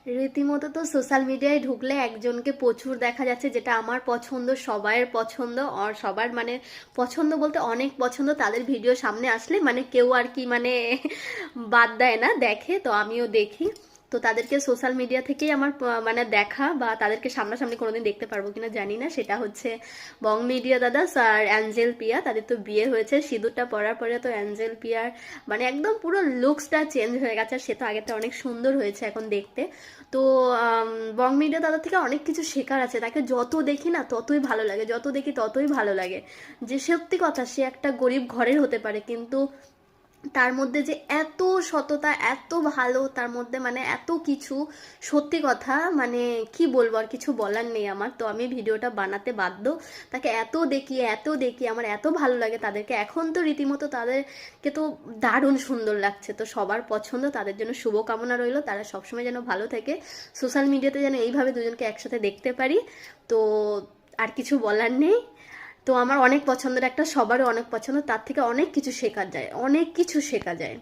রীতিমতো তো সোশ্যাল মিডিয়ায় ঢুকলে একজনকে প্রচুর দেখা যাচ্ছে, যেটা আমার পছন্দ, সবার পছন্দ, আর সবার মানে পছন্দ বলতে অনেক পছন্দ। তাদের ভিডিও সামনে আসলে মানে কেউ আর কি মানে বাদ দেয় না, দেখে। তো আমিও দেখি। তো তাদেরকে সোশ্যাল মিডিয়া থেকেই আমার মানে দেখা, বা তাদেরকে সামনাসামনি কোনোদিন দেখতে পারবো কিনা জানি না। সেটা হচ্ছে বং মিডিয়া দাদা আর অ্যাঞ্জেল পিয়া। তাদের তো বিয়ে হয়েছে, সিঁদুরটা পরার পরে তো অ্যাঞ্জেল পিয়ার মানে একদম পুরো লুকসটা চেঞ্জ হয়ে গেছে। আর সে তো আগেতে অনেক সুন্দর হয়েছে এখন দেখতে। তো বং মিডিয়া দাদা থেকে অনেক কিছু শেখার আছে। তাকে যত দেখি না ততই ভালো লাগে, যত দেখি ততই ভালো লাগে। যে সত্যি কথা, সে একটা গরিব ঘরের হতে পারে, কিন্তু তার মধ্যে যে এত সততা, এত ভালো তার মধ্যে, মানে এত কিছু, সত্যি কথা মানে কি বলবো, আর কিছু বলার নেই আমার। তো আমি ভিডিওটা বানাতে বাধ্য। তাকে এত দেখি, এত দেখি, আমার এত ভালো লাগে তাদেরকে। এখন তো রীতিমতো তাদেরকে তো দারুণ সুন্দর লাগছে। তো সবার পছন্দ, তাদের জন্য শুভকামনা রইলো। তারা সবসময় যেন ভালো থাকে, সোশ্যাল মিডিয়াতে যেন এইভাবে দুজনকে একসাথে দেখতে পারি। তো আর কিছু বলার নেই। তো আমার অনেক পছন্দের একটা, সবারও অনেক পছন্দ, তার থেকে অনেক কিছু শেখা যায়, অনেক কিছু শেখা যায়।